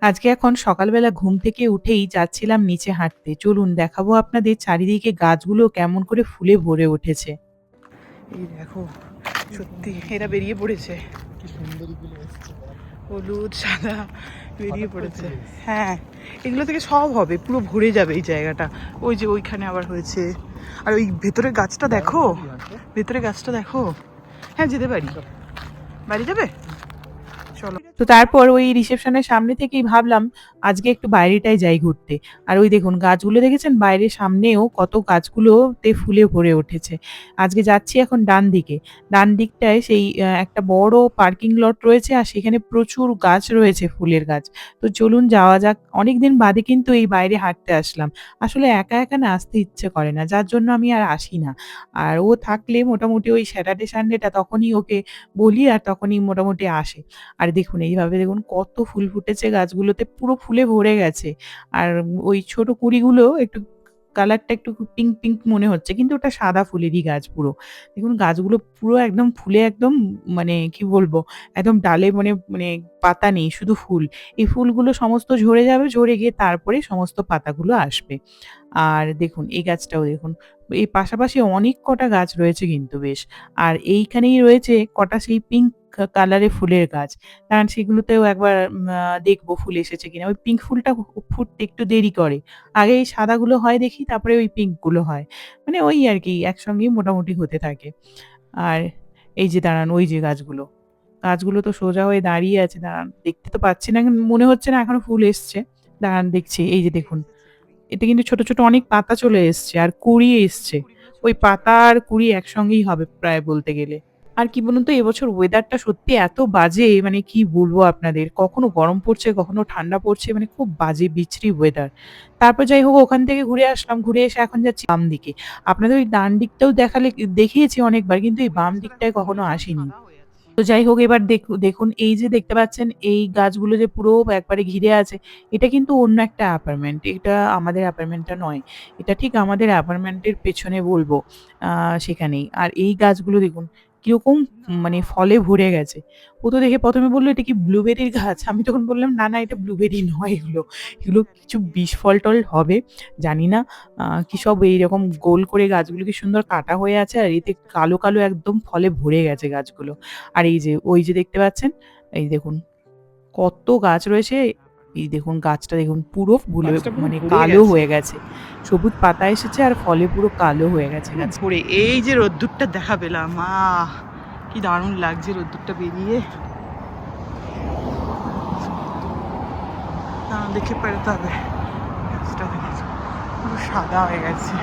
আজকে এখন সকালবেলা ঘুম থেকে উঠেই যাচ্ছিলাম নিচে হাঁটতে। চলুন দেখাবো আপনাদের চারিদিকে গাছগুলো কেমন করে ফুলে ভরে উঠেছে। এই দেখো, সত্যি এরা বেরিয়ে পড়েছে। কি সুন্দরী গুলো এসছে। হলুদ, সাদা বেরিয়ে হঠাৎ করে পড়েছে। চলে এসছে। হ্যাঁ, এগুলো থেকে সব হবে, পুরো ভরে যাবে এই জায়গাটা। ওই যে ওইখানে আবার হয়েছে। আর ওই ভেতরের গাছটা দেখো, ভেতরে গাছটা দেখো। হ্যাঁ, যেতে পারি। বাড়ি যাবে? চলো। তো তারপর ওই রিসেপশনের সামনে থেকেই ভাবলাম আজকে একটু বাইরেটায় যাই ঘুরতে। আর ওই দেখুন গাছগুলো দেখেছেন? বাইরের সামনেও কত গাছগুলোতে ফুলে ভরে উঠেছে। আজকে যাচ্ছি এখন ডান দিকে। ডান দিকটায় সেই একটা বড় পার্কিং লট রয়েছে আর সেখানে প্রচুর গাছ রয়েছে, ফুলের গাছ। তো চলুন যাওয়া যাক। অনেকদিন বাদে কিন্তু এই বাইরে হাঁটতে আসলাম। আসলে একা, একা না আসতে ইচ্ছে করে না। যার জন্য আমি আর আসি না। আর ও থাকলে মোটামুটি ওই স্যাটারডে সানডেটা তখনই ওকে বলি আর তখনই মোটামুটি আসে। আর দেখুন এইভাবে দেখুন কত ফুল ফুটেছে গাছগুলোতে, পুরো ফুলে ভরে গেছে। আর ওই ছোট কুঁড়িগুলো একটু কালারটা একটু পিঙ্ক, পিঙ্ক মনে হচ্ছে। কিন্তু ওটা সাদা ফুলেরই গাছ পুরো। দেখুন গাছগুলো পুরো একদম ফুলে একদম মানে কি বলবো? একদম ডালে মানে পাতা নেই, শুধু ফুল। এই ফুলগুলো সমস্ত ঝরে যাবে, ঝরে গিয়ে তারপরে সমস্ত পাতাগুলো আসবে। আর দেখুন এই গাছটাও দেখুন। এই পাশাপাশি অনেক কটা গাছ রয়েছে কিন্তু বেশ। আর এইখানেই রয়েছে কটা সেই পিঙ্ক কালারের ফুলের গাছ। কারণ সেগুলোতেও একবার দেখবো ফুল এসেছে কিনা। ওই পিঙ্ক ফুলটা ফুটতে একটু দেরি করে। আগে এই সাদাগুলো হয় দেখি, তারপরে ওই পিঙ্ক গুলো হয়। মানে ওই আরকি একসঙ্গেই মোটামুটি হতে থাকে। আর এই যে দাঁড়ান ওই যে গাছগুলো। গাছগুলো তো সোজা হয়ে দাঁড়িয়ে আছে। দাঁড়ান দেখতে তো পাচ্ছি না, কিন্তু মনে হচ্ছে না এখনো ফুল এসছে। দাঁড়ান দেখছি, এই যে দেখুন। এতে কিন্তু ছোট, ছোট অনেক পাতা চলে এসছে আর কুঁড়ি এসছে। ওই পাতা আর কুঁড়ি একসঙ্গেই হবে প্রায় বলতে গেলে। আর কি বলুন তো, এবছর ওয়েদারটা সত্যি এত বাজে, মানে কি বলবো আপনাদের। কখনো গরম পড়ছে, কখনো ঠান্ডা পড়ছে, মানে খুব বাজে বিচ্ছিরি ওয়েদার। তারপর যাই হোক ওখান থেকে ঘুরে আসলাম। ঘুরে এসে এখন যাচ্ছি বাম দিকে। আপনাদের ওই ডান দিকটাও দেখিয়েছি অনেকবার, কিন্তু এই বাম দিকটায় কখনো আসিনি। তো যাই হোক এবার দেখুন এই যে দেখতে পাচ্ছেন এই গাছগুলো যে পুরো একবারে ঘিরে আছে, এটা কিন্তু অন্য একটা অ্যাপার্টমেন্ট। এটা আমাদের অ্যাপার্টমেন্টটা নয়। এটা ঠিক আমাদের অ্যাপার্টমেন্টের পেছনে বলবো, সেখানেই। আর এই গাছগুলো দেখুন কিরকম মানে ফলে ভরে গেছে। ও তো দেখে ১ম এ বলল, "এটা কি ব্লুবেরির গাছ?" আমি তখন বললাম, "না, না এটা ব্লুবেরি নয় এগুলো। এগুলো কিছু বিষ ফল-টল হবে। জানি না।" কি সব এইরকম গোল করে গাছগুলো কি সুন্দর কাটা হয়ে আছে আর এতে কালো, কালো একদম ফলে ভরে গেছে গাছগুলো। আর এই যে ওই যে দেখতে পাচ্ছেন, এই দেখুন কত গাছ রয়েছে। এই দেখুন গাছটা দেখুন পুরো গাছটা পুরো মানে ভরে কালো গেছে। হয়ে গেছে। সবুজ পাতা এসেছে আর ফলে পুরো কালো হয়ে গেছে পুরো গাছটা। ভরে। এই যে রোদ্দুরটা দেখা পেলাম, কি দারুণ লাগছে রোদ্দুরটা বেরিয়ে। দেখে পেরোতে হবে। গাছটা দেখেছো পুরো সাদা হয়ে গেছে।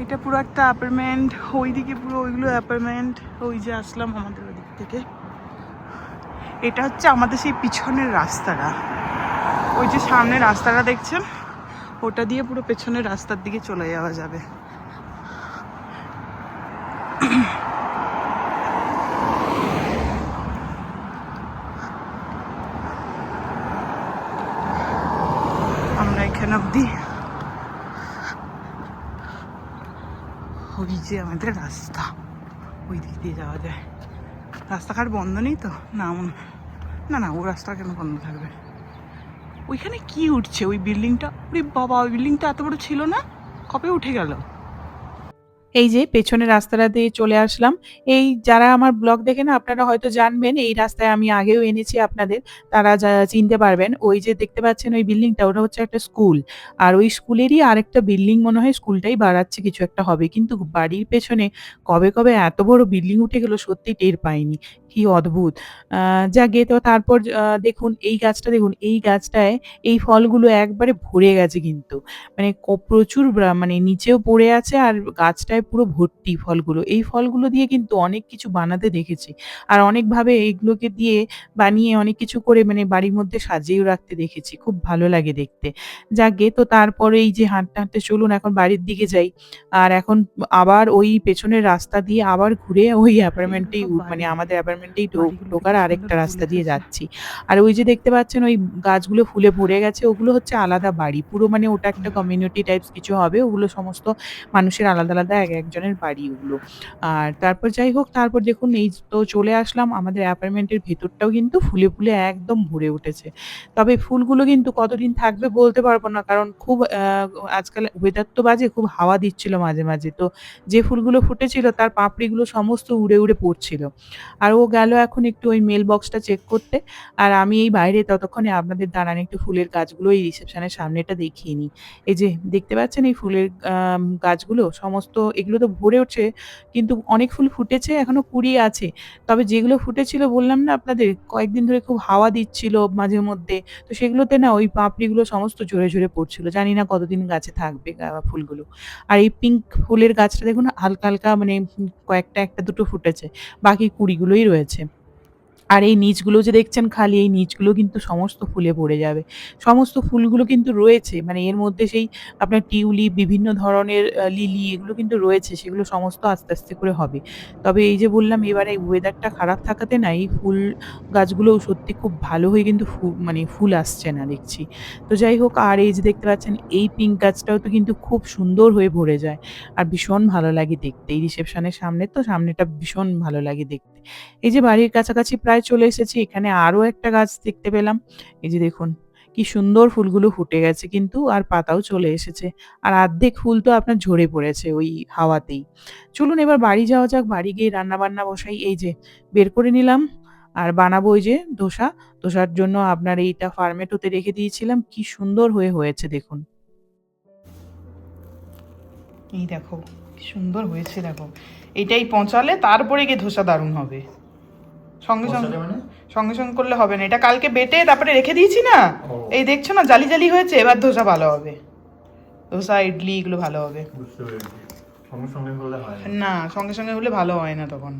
এটা পুরো একটা অ্যাপার্টমেন্ট, ওইদিকে পুরো ওইগুলো অ্যাপার্টমেন্ট। ওই যে আসলাম আমাদের ওদিক থেকে। এটা হচ্ছে আমাদের সেই পিছনের রাস্তাটা। ওই যে সামনে রাস্তাটা দেখছেন, ওটা দিয়ে পুরো পেছনের রাস্তার দিকে চলে যাওয়া যাবে। আমরা এখানে অব্দি, ওই যে আমাদের রাস্তা, ওই দিক দিয়ে যাওয়া যায়। রাস্তাঘাট বন্ধ নেই তো? না না না, ও রাস্তা কেন বন্ধ থাকবে? ওইখানে কি উঠছে ওই বিল্ডিংটা? ওরে বাবা, ওই বিল্ডিংটা এত বড় ছিল না, কবে উঠে গেল? এই যে পেছনের রাস্তাটা দিয়ে চলে আসলাম। এই যারা আমার ব্লগ দেখেন আপনারা হয়তো জানবেন, এই রাস্তায় আমি আগেও এনেছি আপনাদের। তারা চিনতে পারবেন। ওই যে দেখতে পাচ্ছেন ওই বিল্ডিংটা, ওটা হচ্ছে একটা স্কুল। আর ওই স্কুলেরই আরেকটা বিল্ডিং মনে হয় স্কুলটাই বাড়াচ্ছে, কিছু একটা হবে। কিন্তু বাড়ির পেছনে কবে এত বড় বিল্ডিং উঠে গেল সত্যি টের পাইনি। কি অদ্ভুত! যাকগে, তো তারপর দেখুন এই গাছটা দেখুন, এই গাছটায় এই ফলগুলো একবারে ভরে গেছে কিন্তু। মানে প্রচুর মানে নিচেও পড়ে আছে আর গাছটায় প্রায় পুরো ভর্তি ফলগুলো। এই ফলগুলো দিয়ে কিন্তু অনেক কিছু বানাতে দেখেছি। আর অনেকভাবে এইগুলোকে দিয়ে বানিয়ে অনেক কিছু করে মানে বাড়ির মধ্যে সাজিয়েও রাখতে দেখেছি। খুব ভালো লাগে দেখতে। যাকগে তো তারপরে এই যে হাঁটতে, হাঁটতে চলুন এখন বাড়ির দিকে যাই। আর এখন আবার ওই পেছনের রাস্তা দিয়ে আবার ঘুরে ওই এগুলো অ্যাপার্টমেন্টেই সব মানে বাড়ি। আমাদের অ্যাপার্টমেন্টেই বাড়িগুলোকে ঢোকার কি সুন্দর আরেকটা ফুল রাস্তা দিয়ে এসেছে। যাচ্ছি। আর ওই যে দেখতে পাচ্ছেন ওই গাছগুলো ফুলে ভরে গেছে ওগুলো হচ্ছে আলাদা বাড়ি। পুরো মানে ওটা একটা কমিউনিটি টাইপস কিছু হবে। ওগুলো সমস্ত মানুষের আলাদা, আলাদা একেকজনের বাড়ি ওগুলো। আর তারপর যাই হোক তারপর দেখুন এই তো চলে আসলাম আমাদের অ্যাপার্টমেন্টের ভেতরটাও কিন্তু ফুলে, ফুলে একদম ভরে উঠেছে। তবে ফুলগুলো কিন্তু কতদিন থাকবে বলতে পারব না। কারণ খুব আজকাল ওয়েদার তো বাজে, খুব হাওয়া দিচ্ছিল মাঝে, মাঝে। তো যে ফুলগুলো ফুটেছিল তার পাপড়িগুলো সমস্ত উড়ে, উড়ে পড়ছিল। আর ও গেল এখন একটু ওই মেইল বক্সটা চেক করতে। আর আমি এই বাইরে ততক্ষণে আপনাদের দাঁড়ান একটু ফুলের গাছগুলো এই রিসেপশনের সামনেটা দেখিয়ে নিই। এই যে দেখতে পাচ্ছেন এই ফুলের গাছগুলো সমস্ত এগুলো তো ভরে উঠছে কিন্তু অনেক ফুল ফুটেছে এখনো কুড়ি আছে। তবে যেগুলো ফুটেছিল বললাম না আপনাদের কয়েকদিন ধরে খুব হাওয়া দিচ্ছিল মাঝে মধ্যে। তো সেগুলোতে না ওই পাপড়িগুলো সমস্ত ঝরে, ঝরে পড়ছিল। জানি না কতদিন গাছে থাকবে ফুলগুলো। আর এই পিঙ্ক ফুলের গাছটা দেখুন হালকা, হালকা মানে কয়েকটা ১ টা ২ টো ফুটেছে। বাকি কুড়িগুলোই রয়েছে। আর এই নিচগুলো যে দেখছেন খালি, এই নিচগুলো কিন্তু সমস্ত ফুলে ভরে যাবে। সমস্ত ফুলগুলো কিন্তু রয়েছে। মানে এর মধ্যে সেই আপনার টিউলিপ, বিভিন্ন ধরনের লিলি এগুলো কিন্তু রয়েছে। সেগুলো সমস্ত আস্তে, আস্তে করে হবে। তবে এই যে বললাম এবারে ওয়েদারটা খারাপ থাকাতে না এই ফুল গাছগুলোও সত্যি খুব ভালো হয়ে কিন্তু মানে ফুল আসছে না দেখছি। তো যাই হোক আর এই যে দেখতে পাচ্ছেন এই পিঙ্ক গাছটাও তো কিন্তু খুব সুন্দর হয়ে ভরে যায়। আর ভীষণ ভালো লাগে দেখতে। এই রিসেপশনের সামনে তো সামনেটা ভীষণ ভালো লাগে দেখতে। এই যে বাড়ির কাছাকাছি প্রায় চলে এসেছি। এখানে আরো একটা গাছ দেখতে পেলাম। এই যে দেখুন, কি সুন্দর ফুলগুলো ফুটে গেছে কিন্তু আর পাতাও চলে এসেছে। আর অর্ধেক ফুল তো আপনার ঝরে পড়েছে ওই হাওয়াতেই। চলুন এবার বাড়ি যাওয়া যাক। বাড়ি গিয়ে রান্না-বান্না বসাই। এই যে বের করে নিলাম। আর বানাবো ওই যে ধোসা। ধোসার জন্য আপনার এইটা ফার্মেটোতে রেখে দিয়েছিলাম। কি সুন্দর হয়েছে দেখুন। এই দেখো কি সুন্দর হয়েছে দেখো। এইটাই পচালে তারপরে গিয়ে ধোসা দারুণ হবে। সঙ্গে সঙ্গে মশলা মানে? সঙ্গে সঙ্গে করলে হবে না। এটা কালকে বেটে তারপরে রেখে দিয়েছি না। ও। এই দেখছো না জালি জালি হয়েছে, এবার ধোসা ভালো হবে। ধোসা ইডলি এগুলো ভালো হবে। বুঝতে পেরেছি। সঙ্গে সঙ্গে হলে হয় না। না সঙ্গে সঙ্গে হলে ভালো হয় না তখন।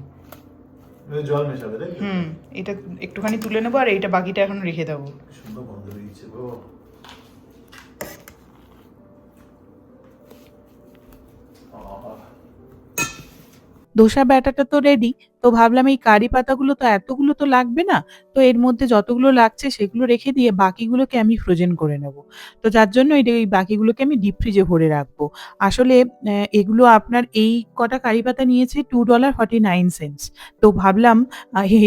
এবার জল মেশাবে তাই তো? এটা একটুখানি তুলে নেবো আর এইটা বাকিটা এখন রেখে দেবো। কি সুন্দর গন্ধ বেরিয়েছে গো। আহা। ধোসা ব্যাটারটা তো রেডি। তো ভাবলাম এই কারি পাতাগুলো তো এতগুলো তো লাগবে না। তো এর মধ্যে যতগুলো লাগছে সেগুলো রেখে দিয়ে বাকিগুলোকে আমি ফ্রোজেন করে নেব। তো যার জন্য এই বাকিগুলোকে আমি ডিপ ফ্রিজে ভরে রাখবো। আসলে এগুলো আপনার এই কটা কারি পাতা নিয়েছে $2.49 তো ভাবলাম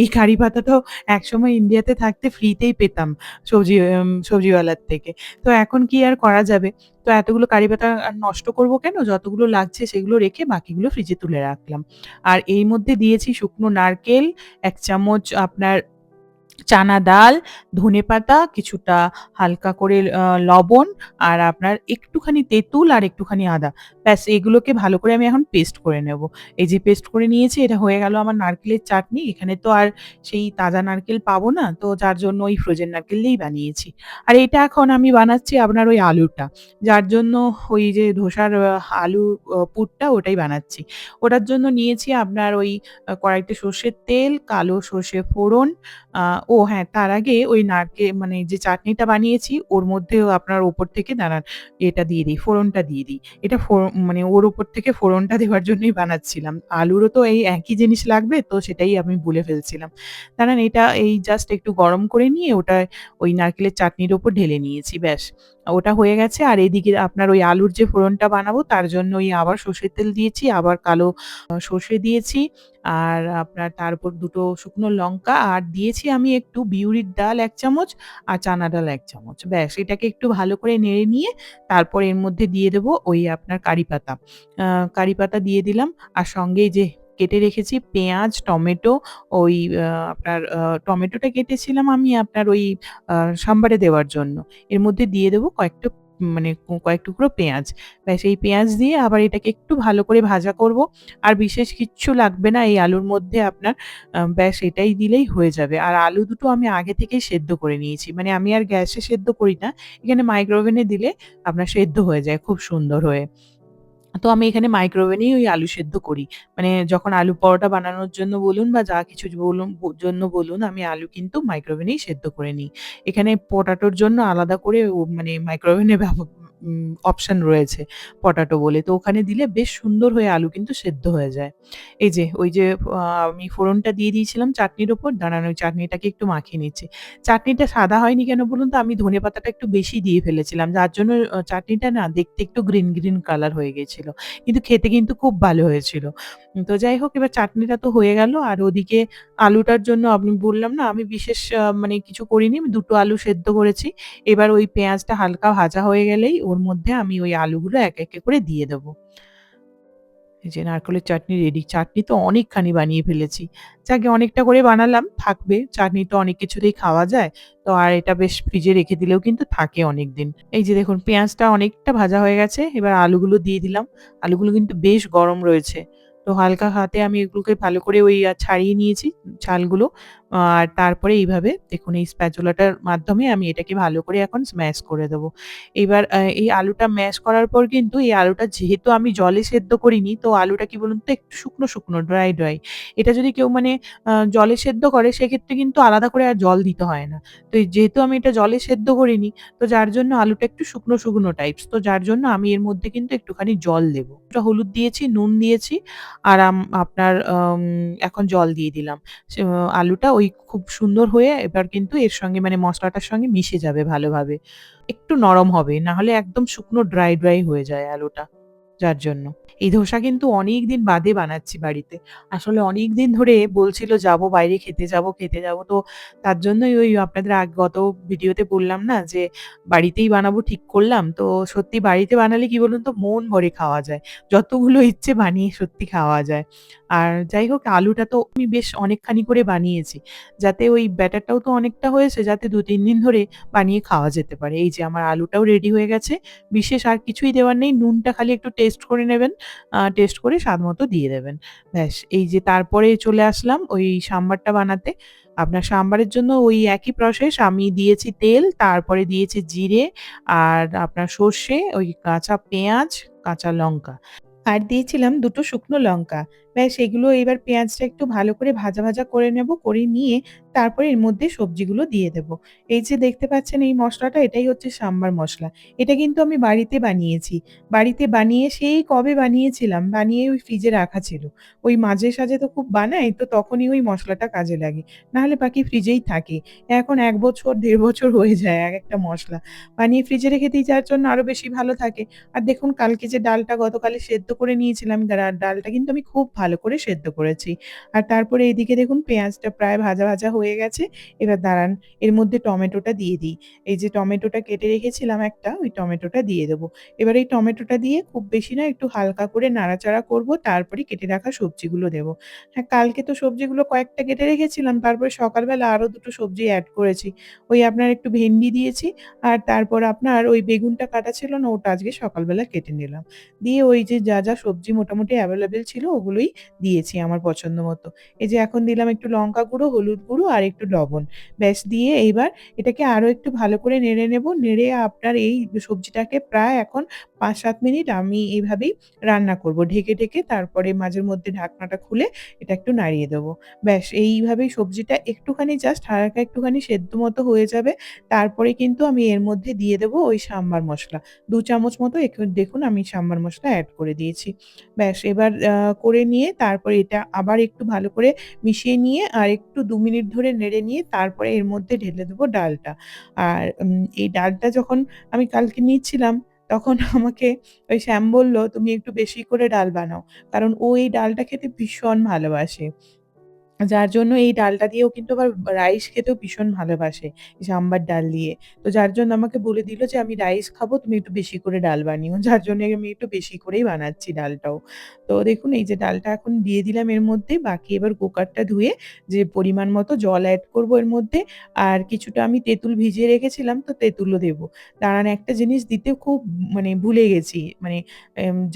এই কারি পাতা তো একসময় ইন্ডিয়াতে থাকতে ফ্রিতেই পেতাম সবজিওয়ালার থেকে। তো এখন কি আর করা যাবে? তো এতগুলো কারি পাতা আর নষ্ট করব কেন? যতগুলো লাগছে সেগুলো রেখে বাকিগুলো ফ্রিজে তুলে রাখলাম। আর এই মধ্যে দিয়েছি শুকনো নারকেল, ১ চামচ আপনার চানা ডাল, ধনেপাতা, কিছুটা হালকা করে লবণ আর আপনার একটুখানি তেঁতুল আর একটুখানি আদা। ব্যাস এগুলোকে ভালো করে আমি এখন পেস্ট করে নেব। এই যে পেস্ট করে নিয়েছি এটা হয়ে গেল আমার নারকেলের চাটনি। এখানে তো আর সেই তাজা নারকেল পাবো না। তো যার জন্য ওই ফ্রোজেন নারকেল দিয়েই বানিয়েছি। আর এটা এখন আমি বানাচ্ছি আপনার ওই আলুটা। যার জন্য ওই যে ধোসার আলুর পুরটা ওটাই বানাচ্ছি। ওটার জন্য নিয়েছি আপনার ওই কড়াইতে সর্ষের তেল, কালো সর্ষে ফোড়ন, আ ও হ্যাঁ, তার আগে ওই মানে যে চাটনিটা বানিয়েছি ওর মধ্যেও আপনার উপর থেকে দাঁড়ান এটা দিয়ে দিই, ফোড়নটা দিয়ে দিই। এটা মানে ওর উপর থেকে ফোড়নটা দেওয়ার জন্যই বানাচ্ছিলাম। আলুরও তো এই একই জিনিস লাগবে তো সেটাই আমি ভুলে ফেলছিলাম। দাঁড়ান এটা এই জাস্ট একটু গরম করে নিয়ে ওটা ওই নারকেলের চাটনির উপর ঢেলে নিয়েছি ব্যাস। ওটা হয়ে গেছে আর এদিকে আপনার ওই আলুর যে ফোড়নটা বানাবো তার জন্য ওই আবার সর্ষের তেল দিয়েছি, আবার কালো সর্ষে দিয়েছি আর আপনার তার উপর ২ টো শুকনো লঙ্কা আর দিয়েছি আমি একটু বিউলির ডাল ১ চামচ আর চানা ডাল ১ চামচ। ব্যাস এটাকে একটু ভালো করে নেড়ে নিয়ে তারপর এর মধ্যে দিয়ে দেবো ওই আপনার কারি পাতা। আ কারি পাতা দিয়ে দিলাম আর সঙ্গে এই যে কেটে রেখেছি পেঁয়াজ, টমেটো, ওই আপনার টমেটোটা কেটেছিলাম আমি আপনার ওই আ সাম্বারে দেওয়ার জন্য। এর মধ্যে দিয়ে দেবো কয়েকটা মানে কয়েক টুকরো পেঁয়াজ। ব্যাস এই পেঁয়াজ দিয়ে আবার এটাকে একটু ভালো করে ভাজা করব। আর বিশেষ কিচ্ছু লাগবে না এই আলুর মধ্যে আপনার ব্যাস এটাই দিলেই হয়ে যাবে। আর আলু দুটো আমি আগে থেকেই সেদ্ধ করে নিয়েছি। মানে আমি আর গ্যাসে সেদ্ধ করি না। এখানে মাইক্রোওভেনে দিলে আপনার সেদ্ধ হয়ে যায় খুব সুন্দর হয়ে। তো আমি এখানে মাইক্রোওভেনেই ওই আলু সেদ্ধ করি। মানে যখন আলু পরোটা বানানোর জন্য বলুন বা যা কিছু বলুন জন্য বলুন, আমি আলু কিন্তু মাইক্রোওভেনেই সেদ্ধ করে নিই। এখানে পটাটোর জন্য আলাদা করে মানে মাইক্রোওভেনের অপশন রয়েছে পটাটো বলে। তো ওখানে দিলে বেশ সুন্দর হয়ে আলু কিন্তু সেদ্ধ হয়ে যায়। এই যে ওই যে আমি ফোড়নটা দিয়ে দিয়েছিলাম চাটনির ওপর, দাঁড়ান ওই চাটনিটাকে একটু মাখিয়ে নিচ্ছি। চাটনিটা সাদা হয়নি কেন বলুন তো? আমি ধনেপাতাটা একটু বেশি দিয়ে ফেলেছিলাম। যার জন্য চাটনিটা না দেখতে একটু গ্রিন, গ্রিন কালার হয়ে গেছিল। কিন্তু খেতে কিন্তু খুব ভালো হয়েছিল। তো যাই হোক, এবার চাটনিটা তো হয়ে গেল। আর ওদিকে আলুটার জন্য আমি বললাম না, আমি বিশেষ মানে কিছু করিনি। আমি ২ টো আলু সেদ্ধ করেছি। এবার ওই পেঁয়াজটা হালকা ভাজা হয়ে গেলেই ওর মধ্যে আমি ওই আলুগুলো একে, একে করে দিয়ে দেব। এই যে নারকেলের চাটনি রেডি। চাটনি তো অনেকখানি বানিয়ে ফেলেছি। যাকগে অনেকটা করে বানালাম, থাকবে। চাটনি তো অনেক কিছুতেই খাওয়া যায়। তো আর এটা বেশ ফ্রিজে রেখে দিলেও কিন্তু থাকে অনেকদিন। এই যে দেখুন পেঁয়াজটা অনেকটা ভাজা হয়ে গেছে। এবার আলুগুলো দিয়ে দিলাম। আলুগুলো কিন্তু বেশ গরম রয়েছে। তো হালকা হাতে আমি এগুলোকে ভালো করে ওই ছাড়িয়ে নিয়েছি ছালগুলো। আর তারপরে এইভাবে দেখুন এই স্প্যাচুলাটার মাধ্যমে আমি এটাকে ভালো করে এখন স্ম্যাশ করে দেব। এবার এই আলুটা ম্যাশ করার পর কিন্তু এই আলুটা যেহেতু আমি জলে সেদ্ধ করিনি, তো আলুটা কি বলুন তো একটু শুকনো, শুকনো ড্রাই, ড্রাই। এটা যদি কেউ মানে জলে সেদ্ধ করে সেক্ষেত্রে কিন্তু আলাদা করে আর জল দিতে হয় না। তো এই যেহেতু আমি এটা জলে সেদ্ধ করিনি, তো যার জন্য আলুটা একটু শুকনো, শুকনো টাইপস। তো যার জন্য আমি এর মধ্যে কিন্তু একটুখানি জল দেব। একটু হলুদ দিয়েছি, নুন দিয়েছি আর আপনার এখন জল দিয়ে দিলাম। আলুটা ওই খুব সুন্দর হয়ে এবার কিন্তু এর সঙ্গে মানে মসলাটার সঙ্গে মিশে যাবে ভালোভাবে। একটু নরম হবে। না হলে একদম শুকনো ড্রাই, ড্রাই হয়ে যায় আলুটা। যার জন্য। এই ধোসা কিন্তু অনেকদিন বাদে বানাচ্ছি বাড়িতে। আসলে অনেকদিন ধরে বলছিল যাবো বাইরে খেতে যাবো, খেতে যাবো। তো তার জন্যই ওই আপনাদের গত ভিডিওতে বললাম না যে বাড়িতেই বানাবো ঠিক করলাম। তো সত্যি বাড়িতে বানালে কি বলুন তো মন ভরে খাওয়া যায়। যতগুলো ইচ্ছে বানিয়ে সত্যি খাওয়া যায়। আর যাই হোক আলুটা তো আমি বেশ অনেকখানি করে বানিয়েছি। যাতে ওই ব্যাটারটাও তো অনেকটা হয়েছে যাতে ২-৩ দিন ধরে বানিয়ে খাওয়া যেতে পারে। এই যে আমার আলুটাও রেডি হয়ে গেছে। বিশেষ আর কিছুই দেওয়ার নেই। নুনটা খালি একটু টেস্ট করে নেবেন। টেস্ট করে স্বাদমতো দিয়ে দেবেন। ব্যাস এই যে তারপরে চলে আসলাম ওই সাম্বারটা বানাতে। আপনার সাম্বারের জন্য ওই একই প্রসেস আমি দিয়েছি তেল, তারপরে দিয়েছি জিরে আর আপনার সর্ষে, ওই কাঁচা পেঁয়াজ, কাঁচা লঙ্কা। আর দিয়েছিলাম ২ টো শুকনো লঙ্কা। ব্যাস এগুলো এবার পেঁয়াজটা একটু ভালো করে ভাজা, ভাজা করে নেব। করে নিয়ে তারপরে এর মধ্যে সবজিগুলো দিয়ে দেব। এই যে দেখতে পাচ্ছেন এই মসলাটা এটাই হচ্ছে সাম্বার মসলা। এটা কিন্তু আমি বাড়িতে বানিয়েছি। বাড়িতে বানিয়ে সেই কবে বানিয়েছিলাম, বানিয়ে ওই ফ্রিজে রাখা ছিল। ওই মাঝে সাঝে তো খুব বানাই, তো তখনই ওই মসলাটা কাজে লাগে। নাহলে বাকি ফ্রিজেই থাকে। এখন ১ বছর ১.৫ বছর হয়ে যায় একেকটা মসলা। বানিয়ে ফ্রিজে রেখে দিই যার জন্য আরো বেশি ভালো থাকে। আর দেখুন কালকে যে ডালটা গতকালে সেদ্ধ করে নিয়েছিলাম, ডালটা কিন্তু আমি খুব ভালো করে সেদ্ধ করেছি। আর তারপরে এদিকে দেখুন পেঁয়াজটা প্রায় ভাজা, ভাজা হয়ে গেছে। এবার দাঁড়ান এর মধ্যে টমেটোটা দিয়ে দিই। এই যে টমেটোটা কেটে রেখেছিলাম একটা, ওই টমেটোটা দিয়ে দেব। এবার এই টমেটোটা দিয়ে খুব বেশি না একটু হালকা করে নাড়াচাড়া করব, তারপরে কেটে রাখা সবজিগুলো দেব। হ্যাঁ, কালকে তো সবজিগুলো কয়েকটা কেটে রেখেছিলাম, তারপরে সকালবেলা আরো ২ টো সবজি এড করেছি। ওই আপনার একটু ভেন্ডি দিয়েছি আর তারপর আপনার ওই বেগুনটা কাটা ছিল না, ওটা আজকে সকালবেলা কেটে নিলাম। দিয়ে ওই যে যা, যা সবজি মোটামুটি এভেইলেবল ছিল ওগুলোই দিয়েছি আমার পছন্দ মতো। এই যে এখন দিলাম একটু লঙ্কা গুঁড়ো, হলুদ গুঁড়ো আর একটু লবণ। ব্যাস দিয়ে এইবার এটাকে আরো একটু ভালো করে নেড়ে নেব। নেড়ে আপনার এই সবজিটাকে প্রায় এখন ৫-৭ মিনিট আমি এইভাবেই রান্না করব। ঢেকে, ঢেকে তারপরে মাঝের মধ্যে ঢাকনাটা খুলে এটা একটু নাড়িয়ে দেব। ব্যাস এইভাবেই সবজিটা একটুখানি জাস্ট হালকা একটুখানি সেদ্ধ মতো হয়ে যাবে। তারপরে কিন্তু আমি এর মধ্যে দিয়ে দেব ওই সাম্বার মসলা। ২ চামচ মতো দেখুন আমি সাম্বার মসলা এড করে দিয়েছি। ব্যাস এবার করে নিয়ে তারপরে এটা আবার একটু ভালো করে মিশিয়ে নিয়ে আরেকটু ২ মিনিট ধরে নেড়ে নিয়ে তারপরে এর মধ্যে ঢেলে দেব ডালটা। আর এই ডালটা যখন আমি কালকে নিচ্ছিলাম তখন আমাকে ওই শ্যাম বলল, "তুমি একটু বেশি করে ডাল বানাও।" কারণ ও এই ডালটা খেতে ভীষণ ভালোবাসে। যার জন্য এই ডালটা দিয়েও কিন্তু আবার রাইস খেতেও ভীষণ ভালোবাসে, সাম্বার ডাল দিয়ে। তো যার জন্য আমাকে বলে দিল যে, "আমি রাইস খাবো, তুমি একটু বেশি করে ডাল বানিও।" যার জন্য আমি একটু বেশি করেই বানাচ্ছি ডালটাও। তো দেখুন এই যে ডালটা এখন দিয়ে দিলাম এর মধ্যে। বাকি এবার কুকারটা ধুয়ে যে পরিমাণ মতো জল এড করব এর মধ্যে। আর কিছুটা আমি তেঁতুল ভিজিয়ে রেখেছিলাম, তো তেঁতুলও দেব। দাঁড়ান একটা জিনিস দিতে খুব মানে ভুলে গেছি। মানে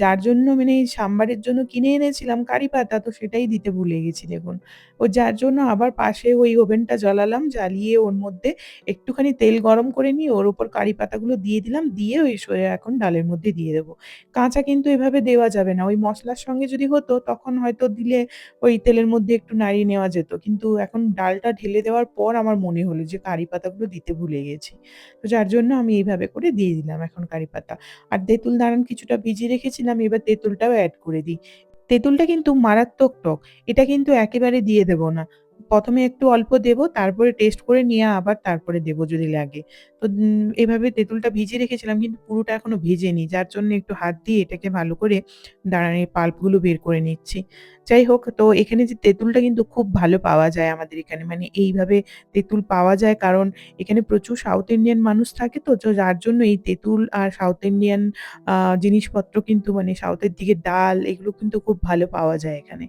যার জন্য মানে সাম্বারের জন্য কিনে এনেছিলাম কারি পাতা, তো সেটাই দিতে ভুলে গেছি দেখুন। ও যার জন্য আবার পাশে ওই ওভেনটা জ্বালালাম, জ্বালিয়ে ওর মধ্যে একটুখানি তেল গরম করে নিয়ে ওর উপর কারি পাতাগুলো দিয়ে দিলাম, দিয়ে ওই এখন ডালের মধ্যে দিয়ে দেবো। কাঁচা কিন্তু এভাবে দেওয়া যাবে না। ওই মসলার সঙ্গে যদি হতো তখন হয়তো দিলে ওই তেলের মধ্যে একটু নাড়িয়ে নেওয়া যেত। কিন্তু এখন ডালটা ঢেলে দেওয়ার পর আমার মনে হলো যে কারি পাতাগুলো দিতে ভুলে গেছি। তো যার জন্য আমি এইভাবে করে দিয়ে দিলাম এখন কারি পাতা। আর তেঁতুল দাঁড়ান কিছুটা ভিজিয়ে রেখেছিলাম, এবার তেঁতুলটাও এড করে দিই। তেঁতুলটা কিন্তু মারাত্মক টক। এটা কিন্তু একেবারে দিয়ে দেব না। ১ম এ একটু অল্প দেব, তারপরে টেস্ট করে নিয়ে আবার তারপরে দেব যদি লাগে। তো এভাবে তেঁতুলটা ভিজিয়ে রেখেছিলাম কিন্তু পুরোটা এখনো ভেজেনি। যার জন্য একটু হাত দিয়ে এটাকে ভালো করে দাঁড়ানোর পাল্পগুলো বের করে নিচ্ছি। যাই হোক, তো এখানে যে তেঁতুলটা কিন্তু খুব ভালো পাওয়া যায় আমাদের এখানে। মানে এইভাবে তেঁতুল পাওয়া যায় কারণ এখানে প্রচুর সাউথ ইন্ডিয়ান মানুষ থাকে তো, তো যার জন্য এই তেঁতুল আর সাউথ ইন্ডিয়ান আ জিনিসপত্র কিন্তু মানে সাউথের দিকে ডাল এগুলো কিন্তু খুব ভালো পাওয়া যায় এখানে।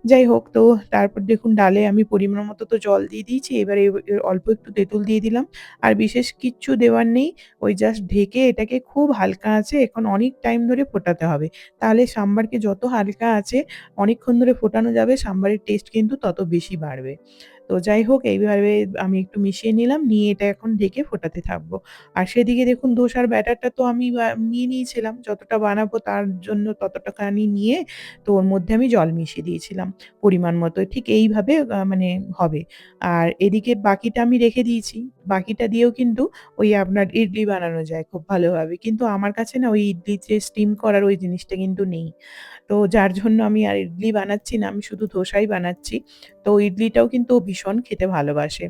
যাই হোক, তো তারপর দেখুন ডালে আমি পরিমাণ মতো তো জল দিয়ে দিয়েছি। এবারে অল্প একটু তেঁতুল দিয়ে দিলাম। আর বিশেষ কিচ্ছু দেওয়ার নেই। ওই জাস্ট ঢেকে এটাকে খুব হালকা আঁচে এখন অনেক টাইম ধরে ফোটাতে হবে। তাহলে সাম্বারকে যত হালকা আঁচে অনেকক্ষণ ধরে ফোটানো যাবে, সাম্বারের টেস্ট কিন্তু তত বেশি বাড়বে। তো যাই হোক, এইভাবে আমি একটু মিশিয়ে নিলাম, নিয়ে এটা এখন ঢেকে ফোটাতে থাকবো। আর সেদিকে দেখুন ধোসার ব্যাটারটা তো আমি নিয়ে নিয়েছিলাম। যতটা বানাবো তার জন্য ততটাখানি নিয়ে তো ওর মধ্যে আমি জল মিশিয়ে দিয়েছিলাম পরিমাণ মতো। ঠিক এইভাবে মানে হবে। আর এদিকে বাকিটা আমি রেখে দিয়েছি। বাকিটা দিয়েও কিন্তু ওই আপনার ইডলি বানানো যায় খুব ভালোভাবে। কিন্তু আমার কাছে না ওই ইডলি যে স্টিম করার ওই জিনিসটা কিন্তু নেই। তো যার জন্য আমি আর ইডলি বানাচ্ছি না, আমি শুধু ধোসাই বানাচ্ছি। তো ইডলিটাও কিন্তু ও ভীষণ খেতে ভালোবাসে।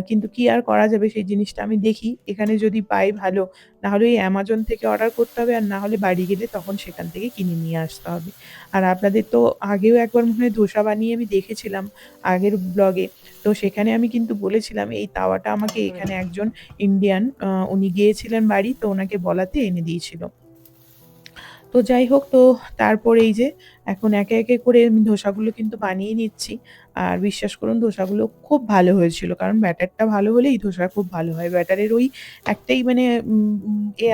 কিন্তু কি আর করা যাবে সেই জিনিসটা আমি দেখি এখানে যদি পাই ভালো, নাহলে ওই Amazon থেকে অর্ডার করতে হবে আর না হলে বাড়ি গেলে তখন সেখান থেকে কিনে নিয়ে আসতে হবে। আর আপনাদের তো আগেও একবার মনে হয় ধোসা বানিয়ে আমি দেখেছিলাম আগের ব্লগে। তো সেখানে আমি কিন্তু বলেছিলাম এই তাওয়াটা আমাকে এখানে একজন ইন্ডিয়ান উনি গিয়েছিলেন বাড়ি, তো ওনাকে বলাতে এনে দিয়েছিল। তো যাই হোক, তো তারপর এই যে এখন একে, একে করে আমি ধোসাগুলো কিন্তু বানিয়ে নিচ্ছি। আর বিশ্বাস করুন ধোসাগুলো খুব ভালো হয়েছিল। কারণ ব্যাটারটা ভালো হলেই ধোসা খুব ভালো হয়। ব্যাটারের ওই একটাই মানে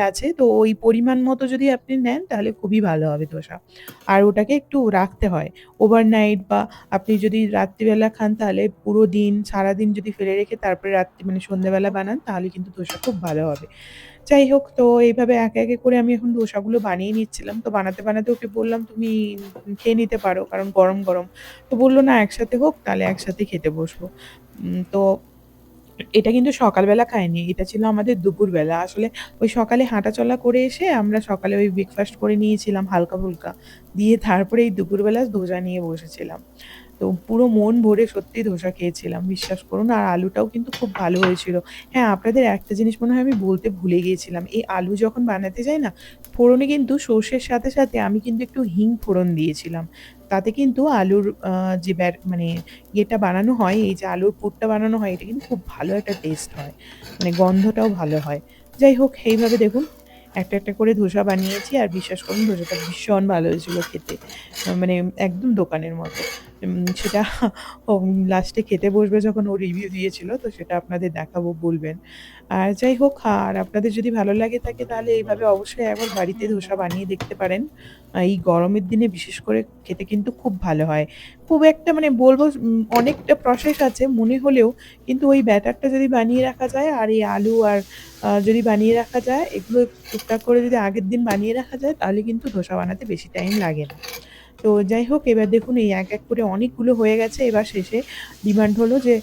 আছে, তো ওই পরিমাণ মতো যদি আপনি নেন তাহলে খুবই ভালো হবে ধোসা। আর ওটাকে একটু রাখতে হয়। ওভারনাইট বা আপনি যদি রাত্রিবেলা খান তাহলে পুরো দিন সারাদিন যদি ফেলে রেখে তারপরে রাত্রি মানে সন্ধ্যেবেলা বানান তাহলে কিন্তু ধোসা খুব ভালো হবে। যাই হোক, তো এইভাবে একে, একে করে আমি এখন ধোসাগুলো বানিয়ে নিচ্ছিলাম। তো বানাতে, বানাতে ওকে বললাম, "তুমি খেয়ে নিতে পারো।" কারণ গরম, গরম। তো বলল, "না একসাথে হোক, তাহলে একসাথে খেতে বসবো।" তো এটা কিন্তু সকালবেলা খাইনি। এটা ছিল আমাদের দুপুরবেলা। আসলে ওই সকালে হাঁটাচলা করে এসে আমরা সকালে ওই ব্রেকফাস্ট করে নিয়েছিলাম হালকা-ফুলকা। দিয়ে তারপরে এই দুপুরবেলা ধোসা নিয়ে বসেছিলাম। তো পুরো মন ভরে সত্যি ধোসা খেয়েছিলাম, বিশ্বাস করুন। আর আলুটাও কিন্তু খুব ভালো হয়েছিল। হ্যাঁ, আপনাদের একটা জিনিস মনে হয় আমি বলতে ভুলে গিয়েছিলাম। এই আলু যখন বানাতে যাই না, ফোড়নে কিন্তু সর্ষের সাথে, সাথে আমি কিন্তু একটু হিং ফোড়ন দিয়েছিলাম। তাতে কিন্তু আলুর যে মানে ইয়েটা বানানো হয়, এই যে আলুর পুরটা বানানো হয়, এটা কিন্তু খুব ভালো একটা টেস্ট হয়। মানে গন্ধটাও ভালো হয়। যাই হোক, এইভাবে দেখুন একটা, একটা করে ধোসা বানিয়েছি আর বিশ্বাস করুন ধোসাটা ভীষণ ভালো হয়েছিল খেতে। মানে একদম দোকানের মতো। সেটা লাস্টে খেতে বসবে যখন ও রিভিউ দিয়েছিল তো সেটা আপনাদের দেখাবো বলবেন। আর যাই হোক, আর আপনাদের যদি ভালো লাগে থাকে তাহলে এইভাবে অবশ্যই একবার বাড়িতে ধোসা বানিয়ে দেখতে পারেন। এই গরমের দিনে বিশেষ করে খেতে কিন্তু খুব ভালো হয়। খুব একটা মানে বলবো অনেকটা প্রসেস আছে মনে হলেও কিন্তু ওই ব্যাটারটা যদি বানিয়ে রাখা যায় আর এই আলু আর যদি বানিয়ে রাখা যায়, এগুলো টুকটাক করে যদি আগের দিন বানিয়ে রাখা যায় তাহলে কিন্তু ধোসা বানাতে বেশি টাইম লাগে না। তো যাই হোক, এবার দেখুন এই এক, এক করে অনেকগুলো হয়ে গেছে। এবার শেষে ডিমান্ড হলো যে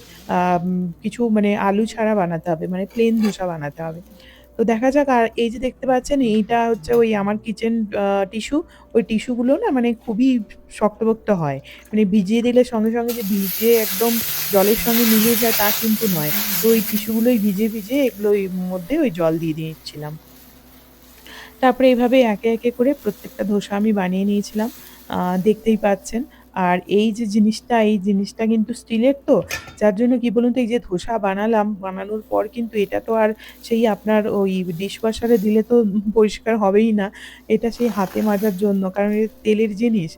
কিছু মানে আলু ছাড়া বানাতে হবে। মানে প্লেন ধোসা বানাতে হবে। তো দেখা যাক। আর এই যে দেখতে পাচ্ছেন এইটা হচ্ছে ওই আমার কিচেন টিস্যু। ওই টিস্যুগুলো না মানে খুবই শক্তপোক্ত হয়। মানে ভিজিয়ে দিলে সঙ্গে, সঙ্গে যে ভিজে একদম জলের সঙ্গে মিলিয়ে যায় তা কিন্তু নয়। তো ওই টিস্যুগুলোই ভিজিয়ে, ভিজিয়ে এগুলো ওই মধ্যে ওই জল দিয়ে দিচ্ছিলাম। তারপরে এভাবে একে, একে করে প্রত্যেকটা ধোসা আমি বানিয়ে নিয়েছিলাম। দেখতেই পাচ্ছেন। আর এই যে জিনিসটা, এই জিনিসটা কিন্তু স্টিলের তো, যার জন্য কি বলুন তো এই যে ধোসা বানালাম, বানানোর পর কিন্তু এটা তো আর সেই আপনার ওই ডিশওয়াশারে দিলে তো পরিষ্কার হবেই না। এটা সেই হাতে মাজার জন্য। কারণ এটা তেলের জিনিস।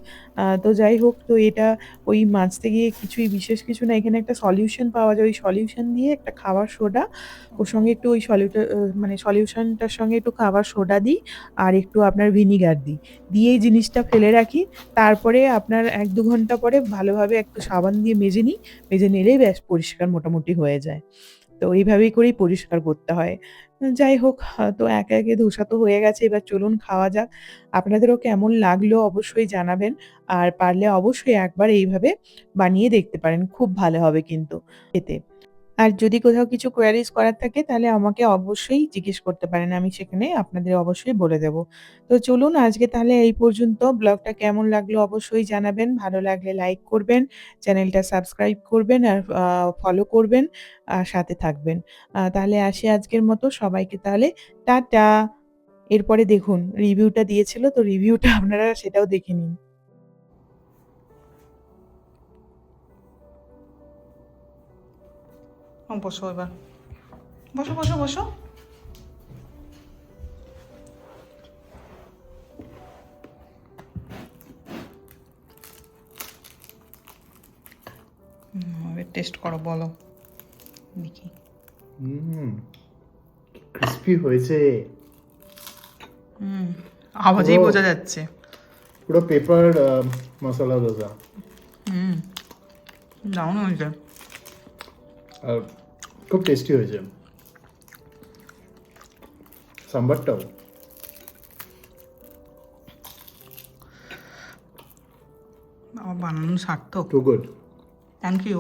তো যাই হোক, তো এটা ওই মাজতে গিয়ে কিছুই বিশেষ কিছু না, এখানে একটা সলিউশন পাওয়া যায়, ওই সলিউশন দিয়ে একটা খাবার সোডা, ওর সঙ্গে একটু ওই মানে সলিউশনটার সঙ্গে একটু খাবার সোডা দিই আর একটু আপনার ভিনিগার দিই, দিয়ে এই জিনিসটা ফেলে রাখি। তারপরে আপনার 1-2 ঘন্টা পরে ভালোভাবে একটু সাবান দিয়ে মেজে নিই, মেজে নিলেই ব্যাস পরিষ্কার মোটামুটি হয়ে যায়। তো এইভাবেই করেই পরিষ্কার করতে হয়। যাই হোক, তো একে, একে ধোসা তো হয়ে গেছে, এবার চলুন খাওয়া যাক। আপনাদেরও কেমন লাগলো অবশ্যই জানাবেন। আর পারলে অবশ্যই একবার এইভাবে বানিয়ে দেখতে পারেন। খুব ভালো হবে কিন্তু খেতে। আর যদি কোথাও কিছু কোয়েরিজ করার থাকে তাহলে আমাকে অবশ্যই জিজ্ঞেস করতে পারেন। আমি সেখানে আপনাদের অবশ্যই বলে দেব। তো চলুন আজকে তাহলে এই পর্যন্ত। ব্লগটা কেমন লাগলো অবশ্যই জানাবেন। ভালো লাগলে লাইক করবেন, চ্যানেলটা সাবস্ক্রাইব করবেন আর ফলো করবেন, আর সাথে থাকবেন। তাহলে আসি আজকের মতো। সবাইকে তাহলে টাটা। এরপরে দেখুন রিভিউটা দিয়েছিল, তো রিভিউটা আপনারা সেটাও দেখে নিন। বসো এবার, বসো বসো বসো। এবার টেস্ট করো, বলো দেখি। ক্রিস্পি হয়েছে, আওয়াজেই পুরো- বোঝা যাচ্ছে। পুরো পেপার মশলা ধোসা। দারুণ হয়েছে। আর খুব টেস্টি হয়েছে সাম্বারটাও। আমার বানানো সার্থক। Too good. Thank you.